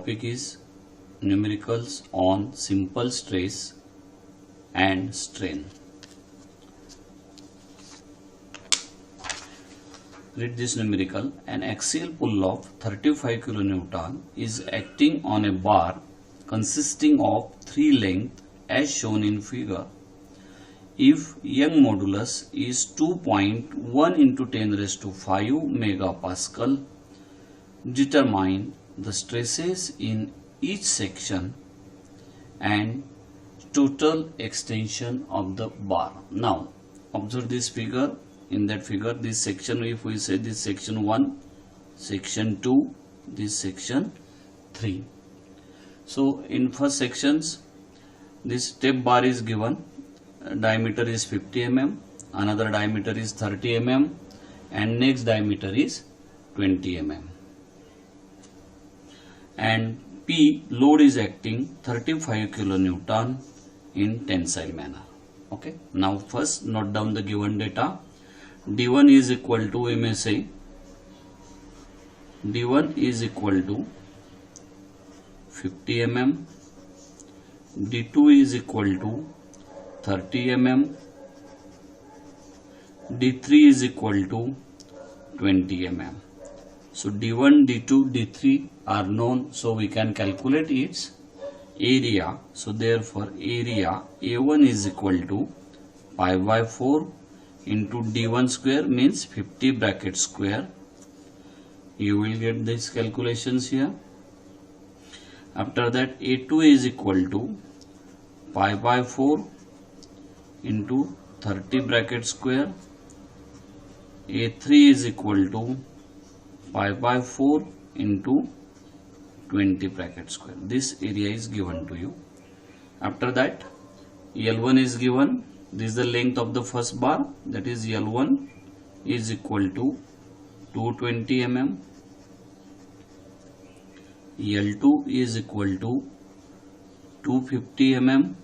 topic is numericals on simple stress and strain. Read this numerical. An axial pull of 35 kN is acting on a bar consisting of 3 lengths as shown in figure. If Young modulus is 2.1 into 10 raised to 5 megapascal, determine the stresses in each section and total extension of the bar. Now observe this figure. In that figure, this section, if we say this section 1, section 2, this section 3. So in first sections, this step bar is given, diameter is 50 mm, another diameter is 30 mm, and next diameter is 20 mm. And P load is acting 35 kilonewton in tensile manner. Okay. Now first note down the given data. D1 is equal to, we may say, D1 is equal to 50 mm, D2 is equal to 30 mm, D3 is equal to 20 mm. So D1, D2, D3 are known, so we can calculate its area. So therefore area A1 is equal to pi by 4 into D1 square means 50 bracket square. You will get these calculations here. After that A2 is equal to pi by 4 into 30 bracket square. A3 is equal to pi by 4 into 20 bracket square. This area is given to you. After that L1 is given. This is the length of the first bar, that is L1 is equal to 220 mm. L2 is equal to 250 mm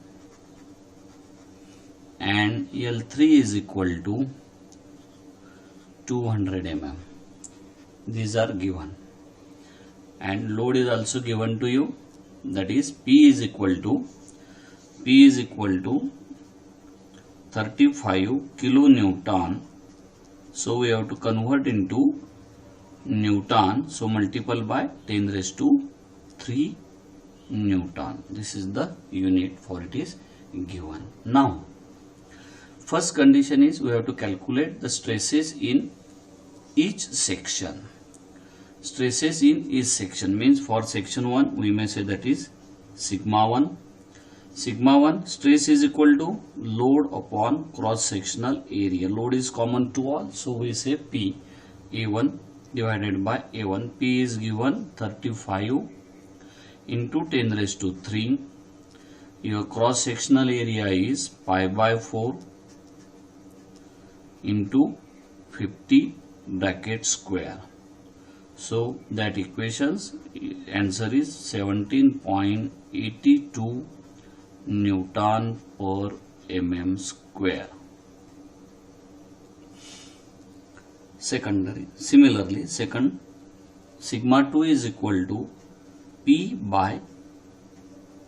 and L3 is equal to 200 mm. These are given, and load is also given to you, that is P is equal to 35 kilonewton. So we have to convert into Newton, so multiple by 10 raised to 3 Newton. This is the unit for it is given. Now first condition is we have to calculate the stresses in each section. Stresses in each section means for section 1 we may say that is sigma 1. Sigma 1 stress is equal to load upon cross sectional area. Load is common to all, so we say P A1 divided by A1. P is given 35 into 10 raised to 3. Your cross sectional area is pi by 4 into 50 bracket square. So that equations answer is 17.82 Newton per mm square. Similarly, second, sigma 2 is equal to P by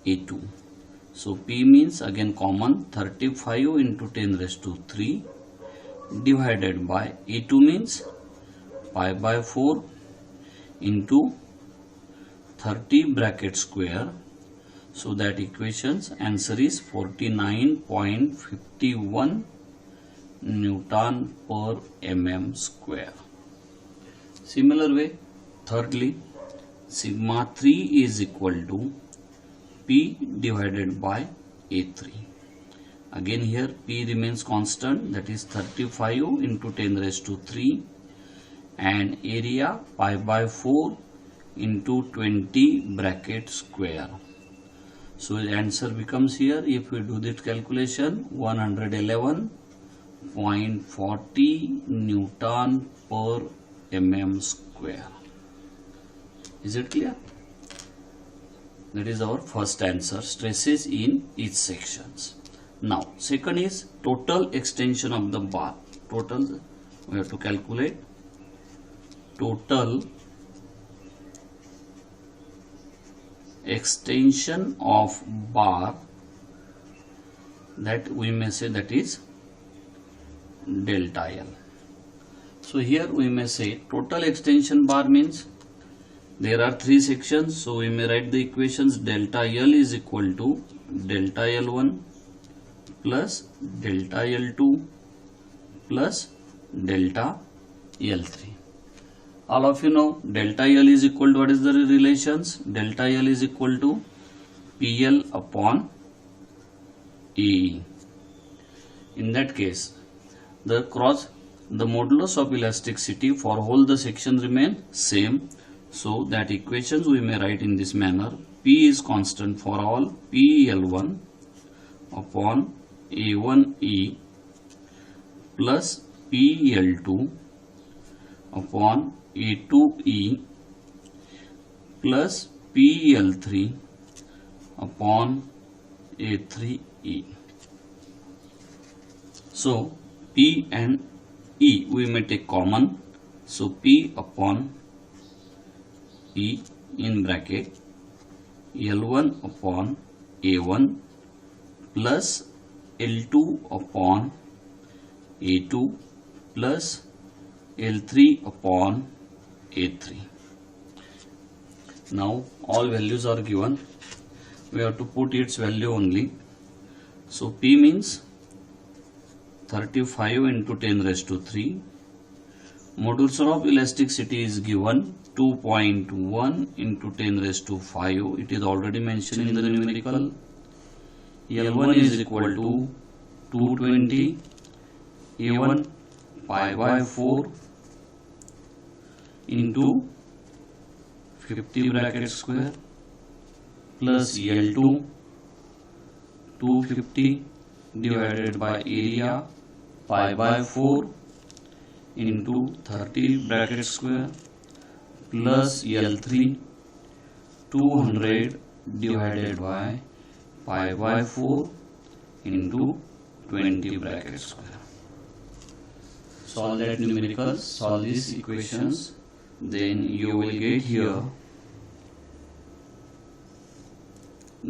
A2. So P means again common 35 into 10 raised to 3 divided by A2 means pi by 4 into 30 bracket square. So that equations answer is 49.51 Newton per mm square. Similar way, thirdly, sigma 3 is equal to P divided by A3. Again here P remains constant, that is 35 into 10 raised to 3 and area pi by 4 into 20 bracket square. So the answer becomes here, if we do this calculation, 111.40 Newton per mm square. Is it clear? That is our first answer, stresses in each sections. Now second is total extension of the bar. Total, we have to calculate total extension of bar, that we may say that is delta L. So here we may say total extension bar means there are three sections, so we may write the equations delta L is equal to delta L1 plus delta L2 plus delta L3. All of you know delta L is equal to, what is the relations? Delta L is equal to PL upon E. In that case, the modulus of elasticity for whole the section remain same. So that equations we may write in this manner: P is constant for all, PL1 upon A1E plus PL2 upon A2E plus PL3 upon A3E. So P and E we may take common. So P upon E in bracket L1 upon A1 plus L2 upon A2 plus L3 upon A3. Now all values are given. We have to put its value only. So P means 35 into 10 raised to 3. Modulus of elasticity is given 2.1 into 10 raised to 5. It is already mentioned in the numerical. L1 is equal to 220. A1 pi by 4 into 50 bracket square plus L2 250 divided by area pi by 4 into 30 bracket square plus L3 200 divided by pi by 4 into 20 bracket square. Solve that numerical, solve these equations, then you will get here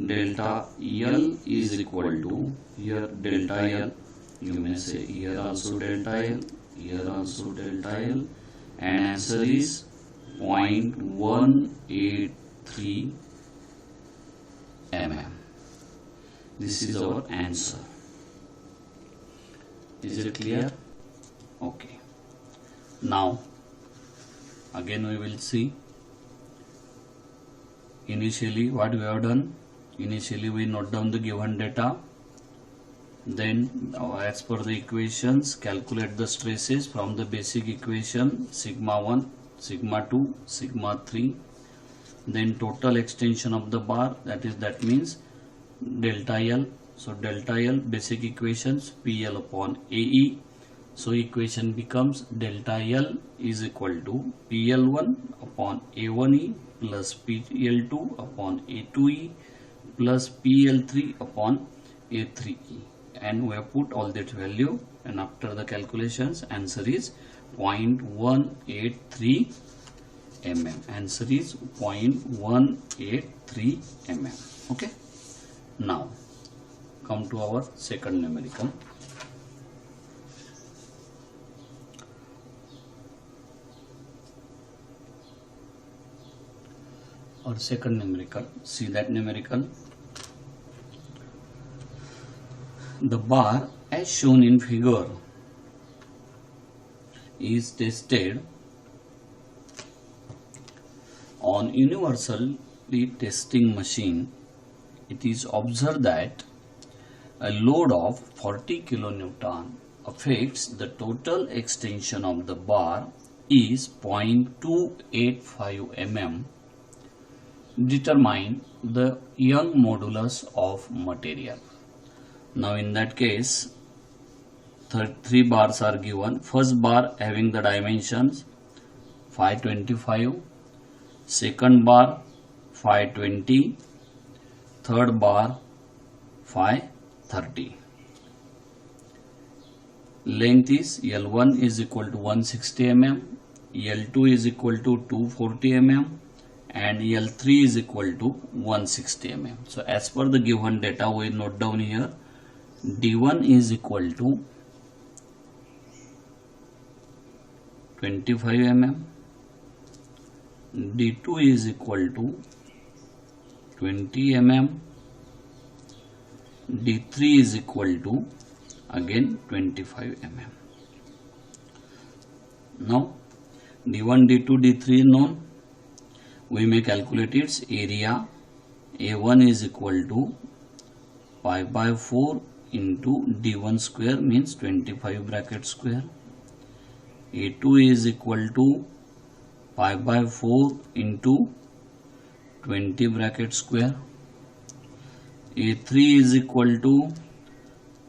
delta L is equal to, here delta L, you may say here also delta L, here also delta L, and answer is 0.183 mm. This is our answer. Is it clear? Okay. Now again we will see initially what we have done. Initially we note down the given data, then as per the equations calculate the stresses from the basic equation sigma 1, sigma 2, sigma 3, then total extension of the bar, that means delta L. So delta L basic equations PL upon AE. So equation becomes delta L is equal to PL1 upon A1E plus PL2 upon A2E plus PL3 upon A3E, and we have put all that value, and after the calculations answer is 0.183 mm. Answer is 0.183 mm. Okay. Now come to our second numerical. Our second numerical, see that numerical. The bar as shown in figure is tested on universally testing machine. It is observed that a load of 40 kilonewton affects the total extension of the bar is 0.285 mm. Determine the Young modulus of material. Now in that case, three bars are given. First bar having the dimensions 525, second bar 520, third bar 530. Length is L1 is equal to 160 mm, L2 is equal to 240 mm, and L3 is equal to 160 mm. So as per the given data, we note down here D1 is equal to 25 mm, D2 is equal to 20 mm, D3 is equal to again 25 mm. Now D1, D2, D3 known. We may calculate its area. A1 is equal to pi by 4 into D1 square means 25 bracket square. A2 is equal to pi by 4 into 20 bracket square. A3 is equal to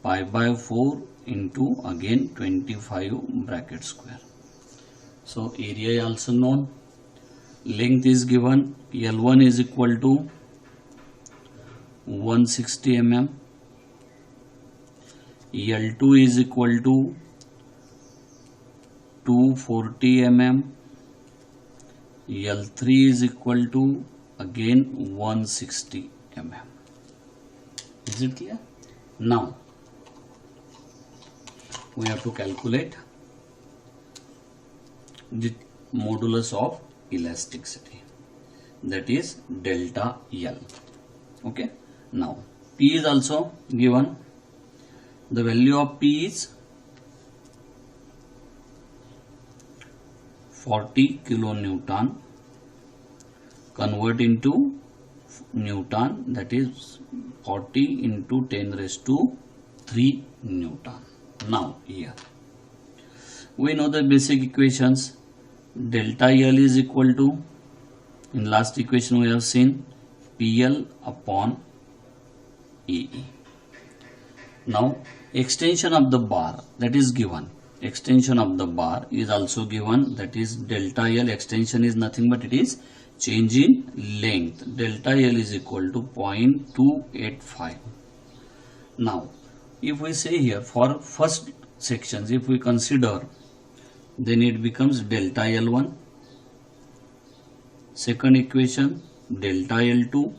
pi by 4 into again 25 bracket square. So area also known. Length is given. L1 is equal to 160 mm. L2 is equal to 240 mm. L3 is equal to again 160 mm. Is it clear? Now we have to calculate the modulus of elasticity, that is delta L. Okay. Now P is also given. The value of P is 40 kilonewton. Convert into Newton, that is 40 into 10 raised to 3 Newton. Now here we know the basic equations. Delta L is equal to, in last equation we have seen, PL upon AE. Now extension of the bar, that is given. Extension of the bar is also given, that is delta L. Extension is nothing but it is change in length. Delta L is equal to 0.285. Now if we say here for first sections, if we consider, then it becomes delta L1. Second equation delta L2.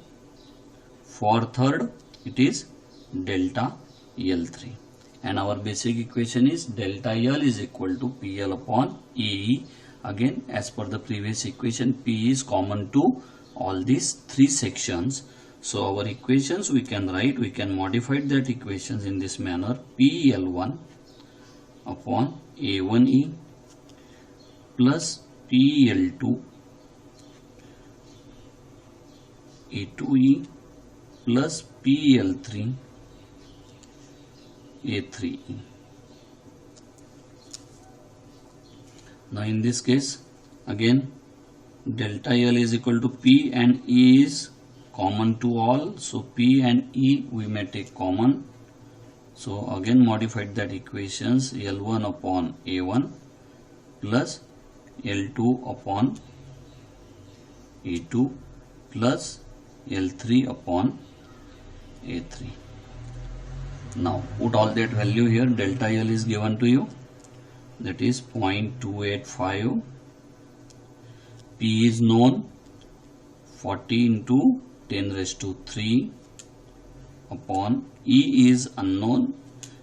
For third it is delta L3. And our basic equation is delta L is equal to PL upon AE. Again, as per the previous equation, P is common to all these three sections. So our equations we can write, we can modify that equations in this manner: PL1 upon A1E plus PL2 A2E plus PL3 A3E. Now in this case again delta L is equal to P and E is common to all, so P and E we may take common. So again modified that equations: L1 upon A1 plus L2 upon A2 plus L3 upon A3. Now put all that value here. Delta L is given to you, that is 0.285. P is known, 40 into 10 raised to 3 upon E is unknown,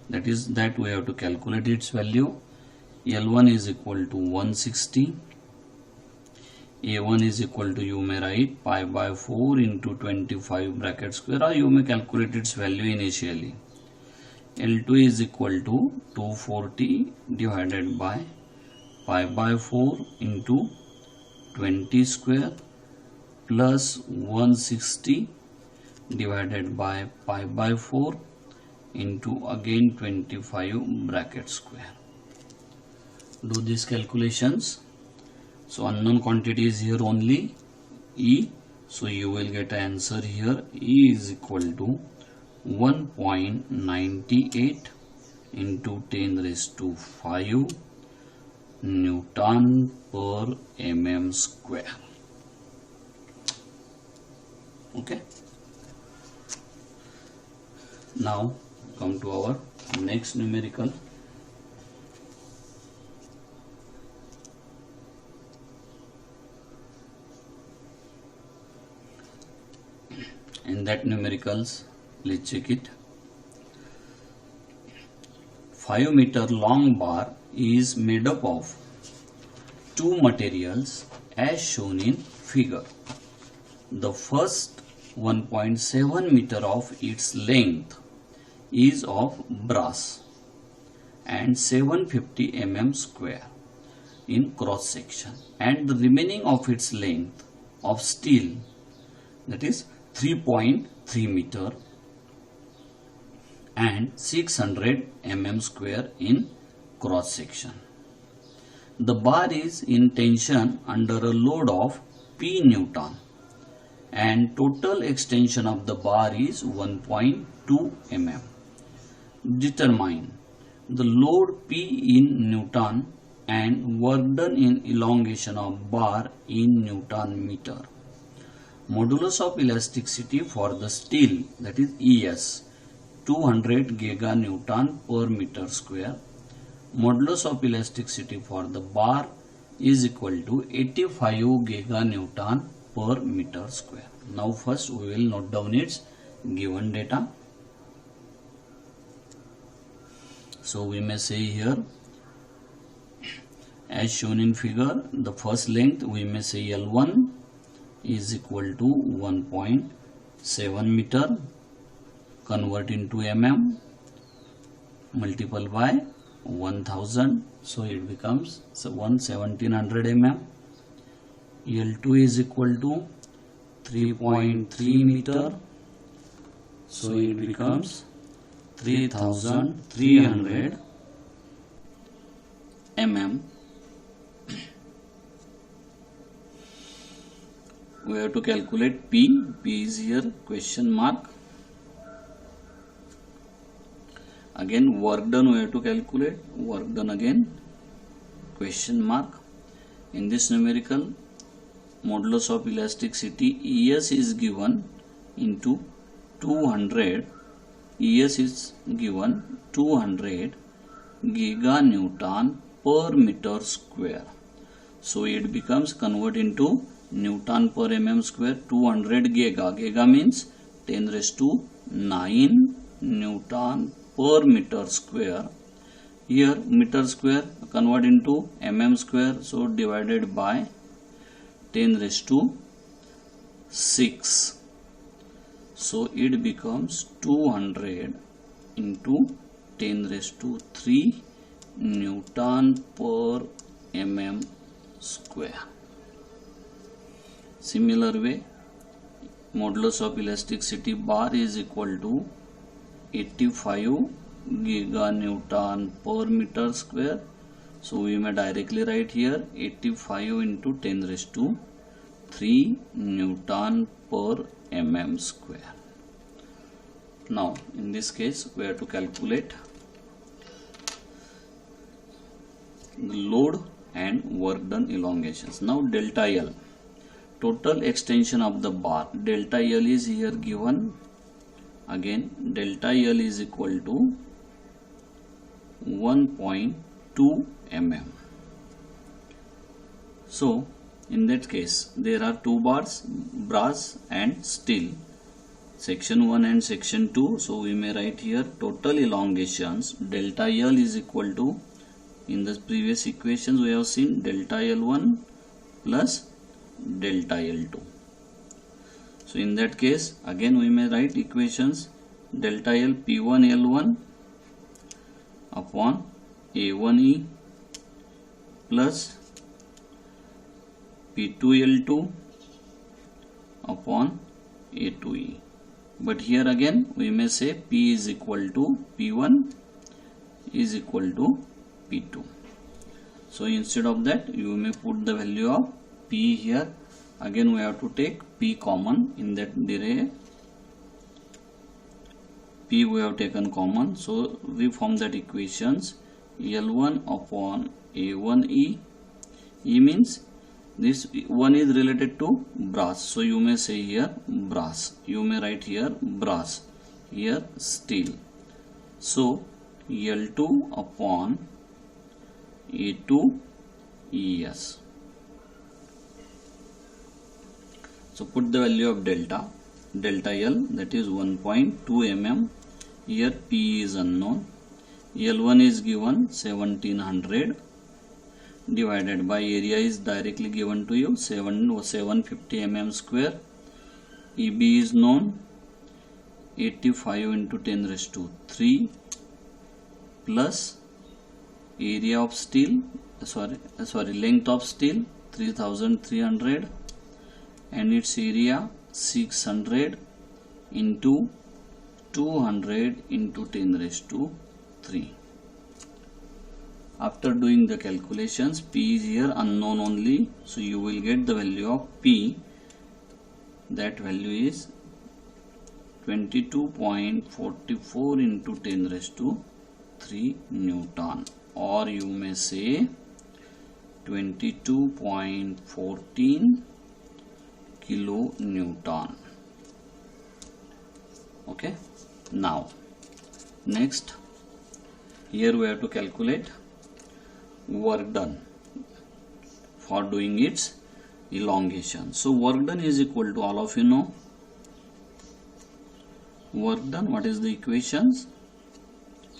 that is that we have to calculate its value. L1 is equal to 160. A1 is equal to, you may write pi by 4 into 25 bracket square, or you may calculate its value initially. L2 is equal to 240 divided by pi by 4 into 20 square plus 160 divided by pi by 4 into again 25 bracket square. Do these calculations. So unknown quantity is here only E, so you will get an answer here. E is equal to 1.98 into 10 raised to 5 Newton per mm square. Okay. Now come to our next numerical. In that numericals, let's check it. 5-meter long bar is made up of two materials as shown in figure. The first 1.7 meter of its length is of brass and 750 mm square in cross section, and the remaining of its length of steel, that is 3.3 meter and 600 mm square in cross section. The bar is in tension under a load of P Newton, and total extension of the bar is 1.2 mm. Determine the load P in Newton and work done in elongation of bar in Newton meter. Modulus of elasticity for the steel, that is ES, 200 giganewton per meter square. Modulus of elasticity for the bar is equal to 85 giganewton per meter square. Now first we will note down its given data. So we may say here, as shown in figure, the first length we may say L1 is equal to 1.7 meter, convert into mm, multiply by 1000, so it becomes 1700 mm. L2 is equal to 3.3 meter, so it becomes 3300 mm. We have to calculate P. P is here question mark. Again work done we have to calculate, work done again question mark. In this numerical, modulus of elasticity ES is given into 200, ES is given 200 giganewton per meter square. So it becomes convert into Newton per mm square. 200 giga means 10 raised to 9 Newton per meter square. Here meter square convert into mm square, so divided by 10 raised to 6. So it becomes 200 into 10 raised to 3 Newton per mm square. Similar way, modulus of elasticity bar is equal to 85 giganewton per meter square. So we may directly write here 85 into 10 raised to 3 Newton per mm square. Now in this case we have to calculate the load and work done elongations. Now delta L, total extension of the bar, delta L is here given. Again delta L is equal to 1.2 mm. So in that case there are two bars, brass and steel, section 1 and section 2. So we may write here total elongations, delta L is equal to, in the previous equations we have seen delta L1 plus delta L2. So in that case again we may write equations delta L P1 L1 upon A1E plus P2 L2 upon A2E. But here again we may say P is equal to P1 is equal to P2. So instead of that you may put the value of P here. Again we have to take P common in that array. P we have taken common, so we form that equations L1 upon A1E. E means this one is related to brass, so you may say here brass, you may write here brass, here steel. So L2 upon A2 ES. So put the value of delta. delta L, that is 1.2 mm. Here P is unknown. L1 is given 1700 divided by area is directly given to you 750 mm square. EB is known 85 into 10 raised to 3 plus area of steel, length of steel 3300 and its area 600 into 200 into 10 raised to 3. After doing the calculations, P is here unknown only, so you will get the value of P. That value is 22.44 into 10 raised to 3 Newton, or you may say 22.14 kilonewton. Okay, now next here we have to calculate work done for doing its elongation. So work done is equal to, all of you know work done. What is the equations?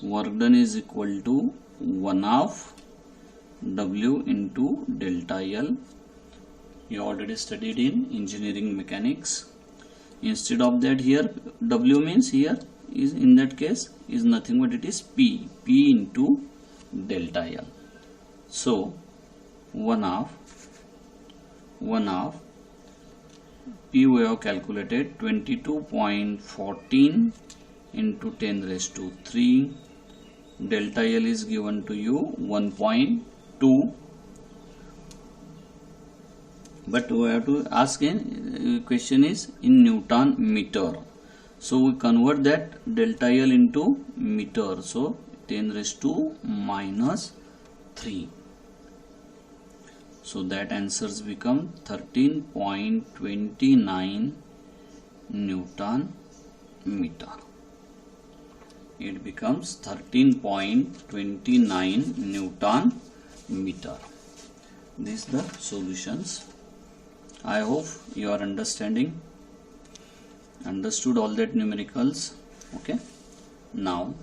Work done is equal to 1/2 W into delta L. You already studied in engineering mechanics. Instead of that, here W means, here is, in that case, is nothing but it is P into delta L. So 1/2 P we have calculated 22.14 into 10 raised to 3. Delta L is given to you 1.2. But we have to ask, in question is in Newton meter. So we convert that delta L into meter. So 10 raised to -3. So that answers become 13.29 Newton meter. It becomes 13.29 Newton meter. These are the solutions. I hope you are understood all that numericals. Okay, now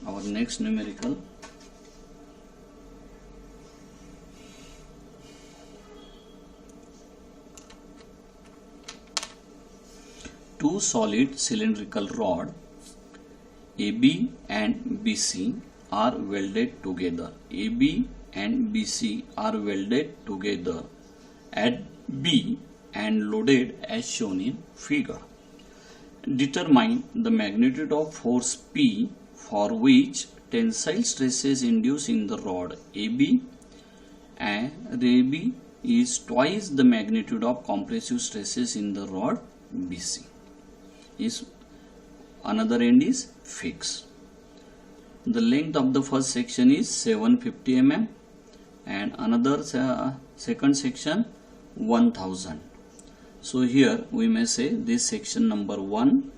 our next numerical. Two solid cylindrical rod AB and BC are welded together. AB and BC are welded together at B and loaded as shown in figure. Determine the magnitude of force P for which tensile stresses induced in the rod AB, and AB is twice the magnitude of compressive stresses in the rod BC. Is another end is fixed. The length of the first section is 750 mm and another second section 1000. So here we may say this section number 1,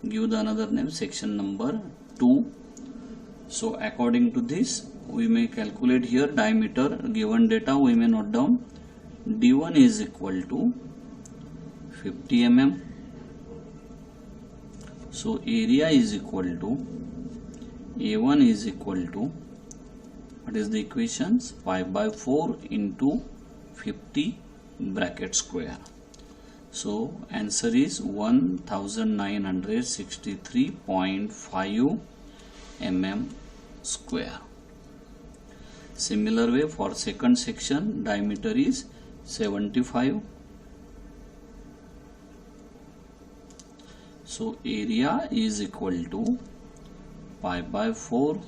give the another name section number 2. So according to this we may calculate here diameter. Given data we may note down D1 is equal to 50 mm. So area is equal to A1 is equal to, what is the equations? 5/4 into 50 bracket square. So answer is 1963.5 mm square. Similar way for second section, diameter is 75. So area is equal to 5/4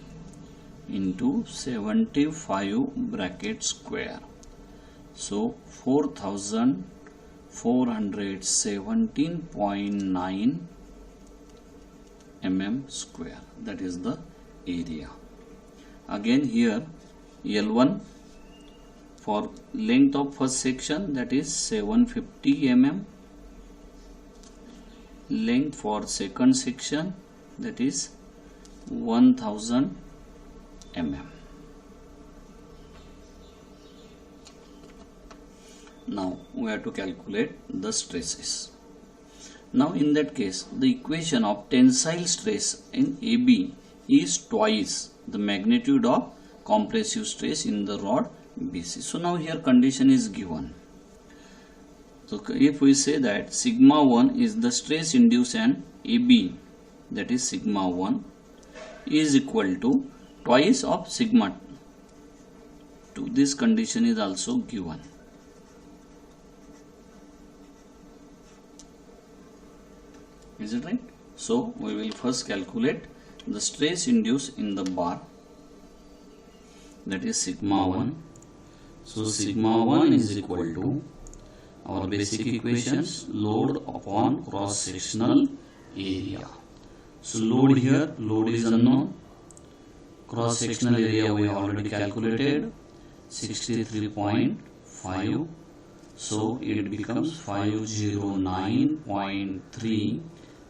into 75 bracket square. So 4417.9 mm square. That is the area. Again here L1 for length of first section, that is 750 mm. Length for second section, that is 1000 mm. Now we have to calculate the stresses. Now in that case, the equation of tensile stress in AB is twice the magnitude of compressive stress in the rod BC. So now here condition is given. So if we say that sigma 1 is the stress induced in AB, that is sigma 1 is equal to twice of sigma 2. This condition is also given. Is it right? So we will first calculate the stress induced in the bar, that is sigma 1. So sigma 1 is equal to our basic equations, load upon cross sectional area. So load here, load is unknown, cross sectional area we already calculated 63.5, so it becomes 509.3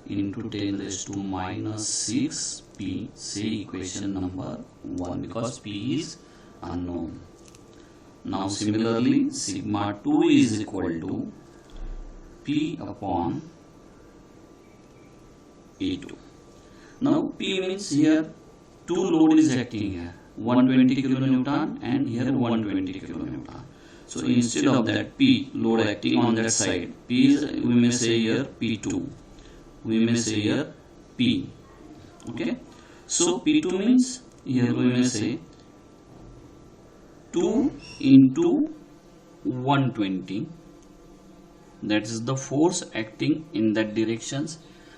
into 10 raised to minus 6 P. Say equation number 1, because P is unknown. Now similarly, sigma 2 is equal to P upon E2. Now P means here two load is acting here, 120 kilonewton and here 120 kilonewton. So instead of that P load acting on that side, P is, we may say here P2. We may say here P. Okay. So P2 means here we may say 2 into 120. That is the force acting in that directions.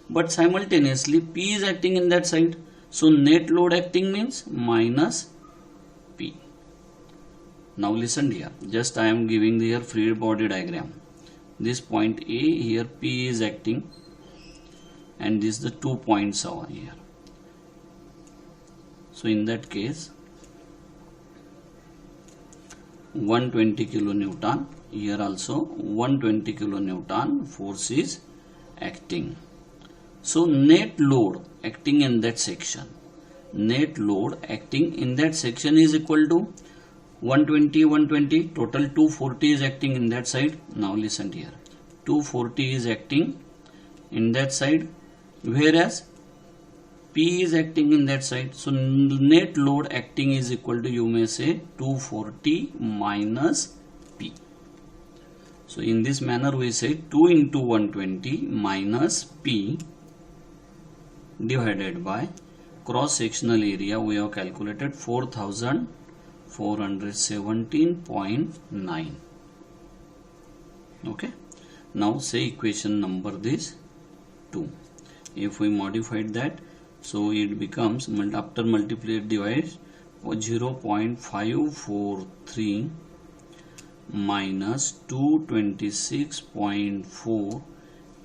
But simultaneously P is acting in that side. So net load acting means minus P. Now listen here. Just I am giving here free body diagram. This point A, here P is acting, and this the 2 points over here. So in that case 120 kilonewton, here also 120 kilonewton force is acting. So net load acting in that section, net load acting in that section is equal to 120, total 240 is acting in that side. Now listen here, 240 is acting in that side, whereas P is acting in that side. So net load acting is equal to, you may say, 240 minus P. So in this manner we say 2 into 120 minus P divided by cross sectional area. We have calculated 4417.9. Okay. Now say equation number this 2. If we modified that, so it becomes, after multiplied divide, 0.543 minus 226.4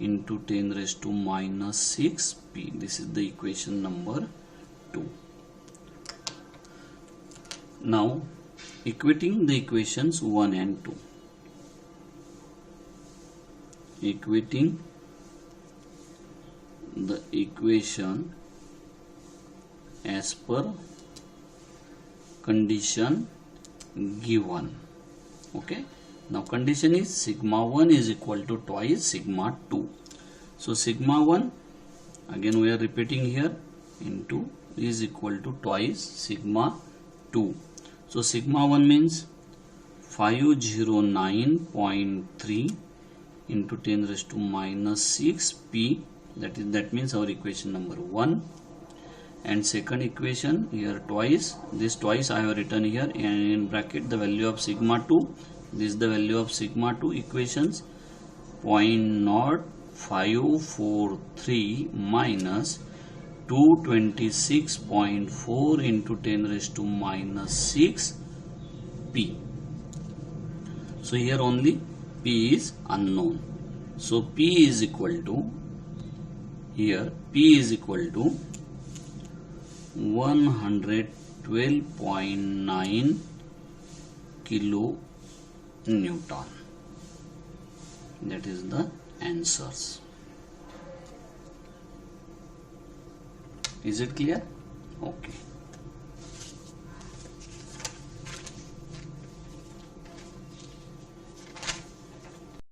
into 10 raised to minus 6 P. This is the equation number 2. Now equating the equations 1 and 2. Equating the equation as per condition given. Okay. Now condition is sigma 1 is equal to twice sigma 2. So sigma 1, again we are repeating here, into is equal to twice sigma 2. So sigma 1 means 509.3 into 10 raised to minus 6 P. That means our equation number 1. And second equation here twice, this twice I have written here, and in bracket the value of sigma 2. This is the value of sigma 2, equations 0.0543 minus 226.4 into 10 raised to minus 6 P. So here only P is unknown. So P is equal to, here P is equal to 112.9 kilo Newton. That is the answers. Is it clear? Okay.